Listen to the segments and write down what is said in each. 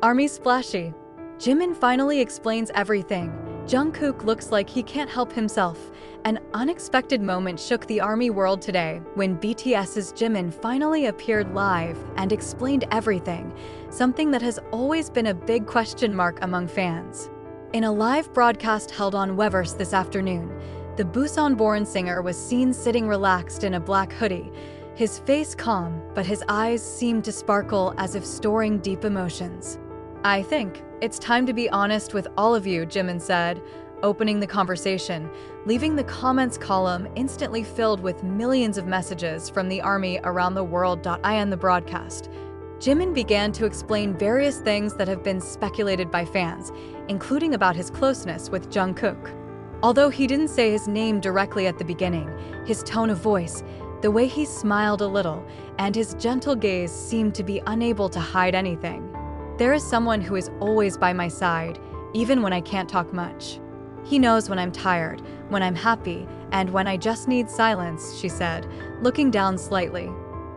Army splashy. Jimin finally explains everything. Jungkook looks like he can't help himself. An unexpected moment shook the ARMY world today when BTS's Jimin finally appeared live and explained everything, something that has always been a big question mark among fans. In a live broadcast held on Weverse this afternoon, the Busan-born singer was seen sitting relaxed in a black hoodie, his face calm, but his eyes seemed to sparkle as if storing deep emotions. "I think it's time to be honest with all of you," Jimin said, opening the conversation, leaving the comments column instantly filled with millions of messages from the ARMY around the world. In the broadcast, Jimin began to explain various things that have been speculated by fans, including about his closeness with Jungkook. Although he didn't say his name directly at the beginning, his tone of voice, the way he smiled a little, and his gentle gaze seemed to be unable to hide anything. "There is someone who is always by my side, even when I can't talk much. He knows when I'm tired, when I'm happy, and when I just need silence," she said, looking down slightly.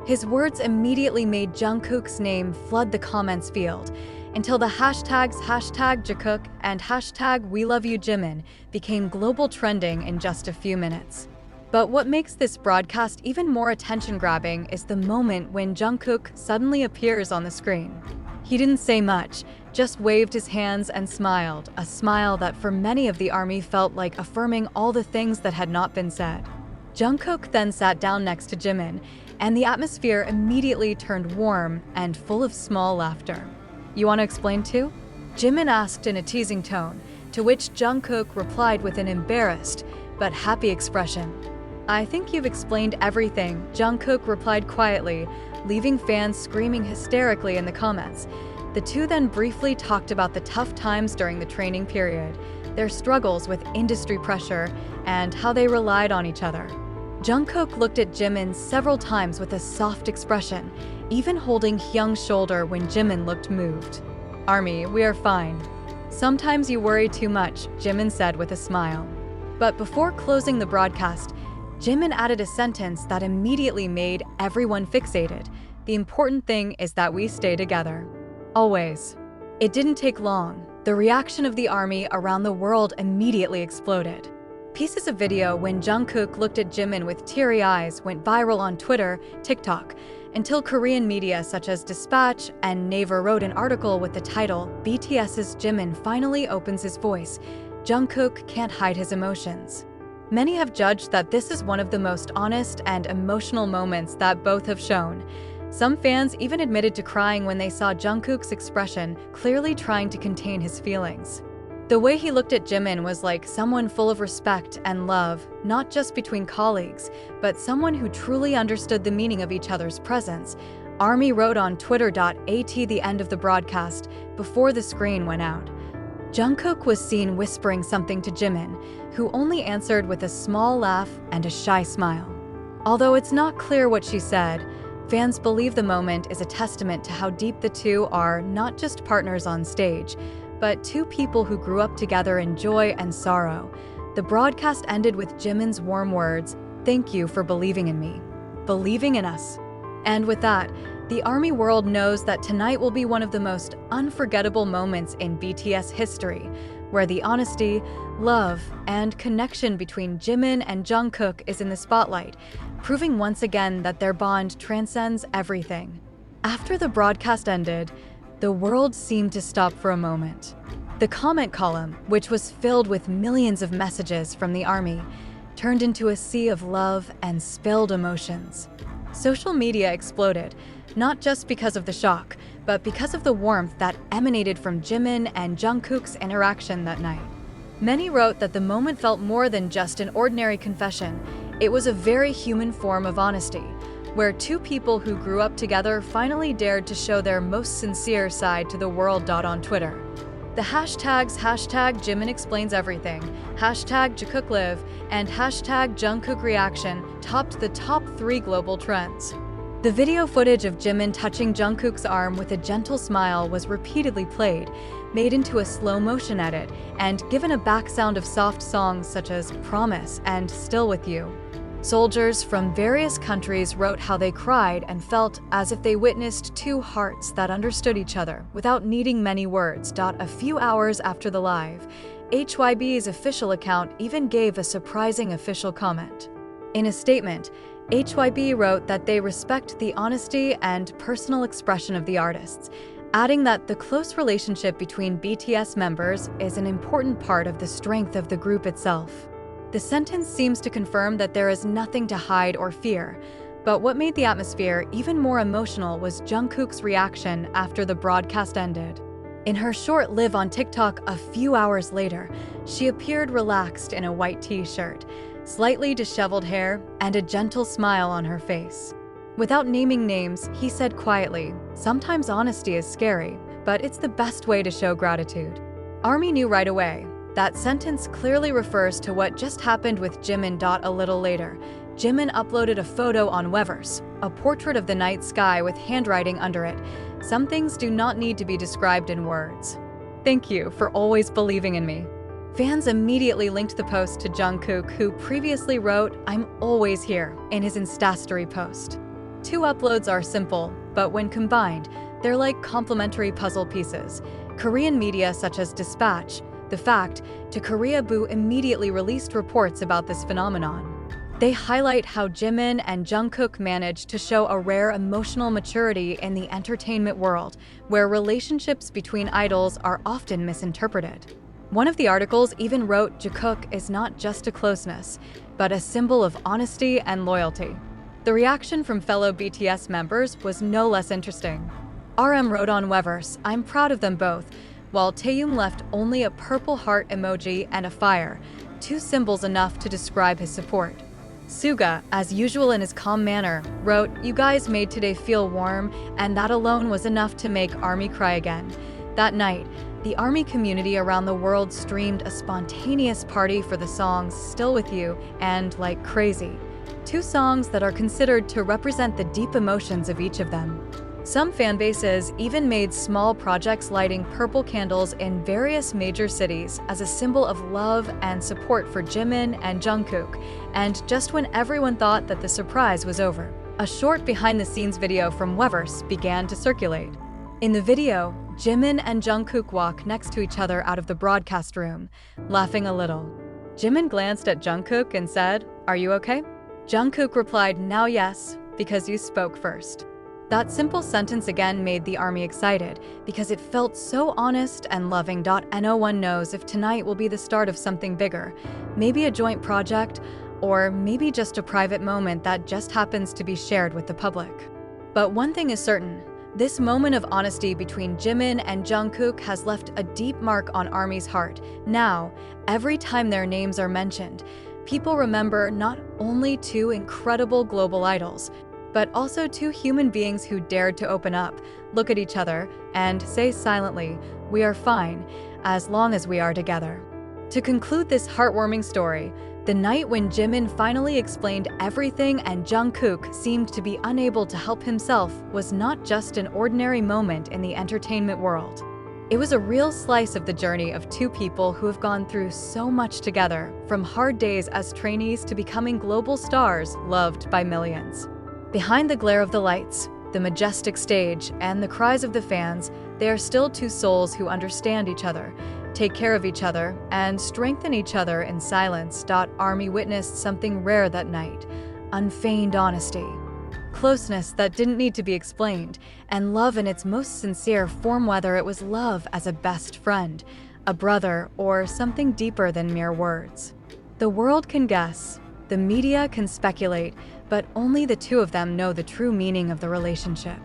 His words immediately made Jungkook's name flood the comments field, until the hashtags #Jungkook and #WeLoveYouJimin became global trending in just a few minutes. But what makes this broadcast even more attention-grabbing is the moment when Jungkook suddenly appears on the screen. He didn't say much, just waved his hands and smiled, a smile that for many of the ARMY felt like affirming all the things that had not been said. Jungkook then sat down next to Jimin, and the atmosphere immediately turned warm and full of small laughter. "You want to explain too?" Jimin asked in a teasing tone, to which Jungkook replied with an embarrassed but happy expression. "I think you've explained everything," Jungkook replied quietly, leaving fans screaming hysterically in the comments. The two then briefly talked about the tough times during the training period, their struggles with industry pressure, and how they relied on each other. Jungkook looked at Jimin several times with a soft expression, even holding Hyung's shoulder when Jimin looked moved. "ARMY, we are fine. Sometimes you worry too much," Jimin said with a smile. But before closing the broadcast, Jimin added a sentence that immediately made everyone fixated. "The important thing is that we stay together. Always." It didn't take long. The reaction of the ARMY around the world immediately exploded. Pieces of video when Jungkook looked at Jimin with teary eyes went viral on Twitter, TikTok, until Korean media such as Dispatch and Naver wrote an article with the title, "BTS's Jimin finally opens his voice. Jungkook can't hide his emotions." Many have judged that this is one of the most honest and emotional moments that both have shown. Some fans even admitted to crying when they saw Jungkook's expression, clearly trying to contain his feelings. The way he looked at Jimin was like someone full of respect and love, not just between colleagues, but someone who truly understood the meaning of each other's presence, ARMY wrote on Twitter. At the end of the broadcast, before the screen went out, Jungkook was seen whispering something to Jimin, who only answered with a small laugh and a shy smile. Although it's not clear what she said, fans believe the moment is a testament to how deep the two are, not just partners on stage, but two people who grew up together in joy and sorrow. The broadcast ended with Jimin's warm words, "Thank you for believing in me, believing in us." And with that, the ARMY world knows that tonight will be one of the most unforgettable moments in BTS history, where the honesty, love, and connection between Jimin and Jungkook is in the spotlight, proving once again that their bond transcends everything. After the broadcast ended, the world seemed to stop for a moment. The comment column, which was filled with millions of messages from the ARMY, turned into a sea of love and spilled emotions. Social media exploded, not just because of the shock, but because of the warmth that emanated from Jimin and Jungkook's interaction that night. Many wrote that the moment felt more than just an ordinary confession. It was a very human form of honesty, where two people who grew up together finally dared to show their most sincere side to the world. On Twitter, the hashtags #Jimin explains everything, #JungkookLive, and #JungkookReaction topped the top 3 global trends. The video footage of Jimin touching Jungkook's arm with a gentle smile was repeatedly played, made into a slow-motion edit, and given a back sound of soft songs such as Promise and Still With You. Soldiers from various countries wrote how they cried and felt as if they witnessed two hearts that understood each other without needing many words. A few hours after the live, HYB's official account even gave a surprising official comment. In a statement, HYB wrote that they respect the honesty and personal expression of the artists, adding that the close relationship between BTS members is an important part of the strength of the group itself. The sentence seems to confirm that there is nothing to hide or fear, but what made the atmosphere even more emotional was Jungkook's reaction after the broadcast ended. In her short live on TikTok a few hours later, she appeared relaxed in a white t-shirt, slightly disheveled hair, and a gentle smile on her face. Without naming names, he said quietly, "Sometimes honesty is scary, but it's the best way to show gratitude." ARMY knew right away. That sentence clearly refers to what just happened with Jimin. A little later, Jimin uploaded a photo on Weverse, a portrait of the night sky with handwriting under it. Some things do not need to be described in words. "Thank you for always believing in me." Fans immediately linked the post to Jungkook, who previously wrote, "I'm always here," in his Insta story post. Two uploads are simple, but when combined, they're like complementary puzzle pieces. Korean media such as Dispatch, The Fact, to Korea Boo immediately released reports about this phenomenon. They highlight how Jimin and Jungkook managed to show a rare emotional maturity in the entertainment world, where relationships between idols are often misinterpreted. One of the articles even wrote Jungkook is not just a closeness, but a symbol of honesty and loyalty. The reaction from fellow BTS members was no less interesting. RM wrote on Weverse, "I'm proud of them both," while Taeyum left only a purple heart emoji and a fire, two symbols enough to describe his support. Suga, as usual in his calm manner, wrote, "You guys made today feel warm, and that alone was enough to make ARMY cry again." That night, the ARMY community around the world streamed a spontaneous party for the songs Still With You and Like Crazy, two songs that are considered to represent the deep emotions of each of them. Some fanbases even made small projects lighting purple candles in various major cities as a symbol of love and support for Jimin and Jungkook, and just when everyone thought that the surprise was over, a short behind-the-scenes video from Weverse began to circulate. In the video, Jimin and Jungkook walk next to each other out of the broadcast room, laughing a little. Jimin glanced at Jungkook and said, "Are you okay?" Jungkook replied, "Now yes, because you spoke first." That simple sentence again made the ARMY excited because it felt so honest and loving. No one knows if tonight will be the start of something bigger, maybe a joint project, or maybe just a private moment that just happens to be shared with the public. But one thing is certain, this moment of honesty between Jimin and Jungkook has left a deep mark on ARMY's heart. Now, every time their names are mentioned, people remember not only two incredible global idols, but also two human beings who dared to open up, look at each other, and say silently, "We are fine, as long as we are together." To conclude this heartwarming story, the night when Jimin finally explained everything and Jungkook seemed to be unable to help himself was not just an ordinary moment in the entertainment world. It was a real slice of the journey of two people who have gone through so much together, from hard days as trainees to becoming global stars loved by millions. Behind the glare of the lights, the majestic stage, and the cries of the fans, they are still two souls who understand each other, take care of each other, and strengthen each other in silence. ARMY witnessed something rare that night: unfeigned honesty, closeness that didn't need to be explained, and love in its most sincere form, whether it was love as a best friend, a brother, or something deeper than mere words. The world can guess, the media can speculate, but only the two of them know the true meaning of the relationship.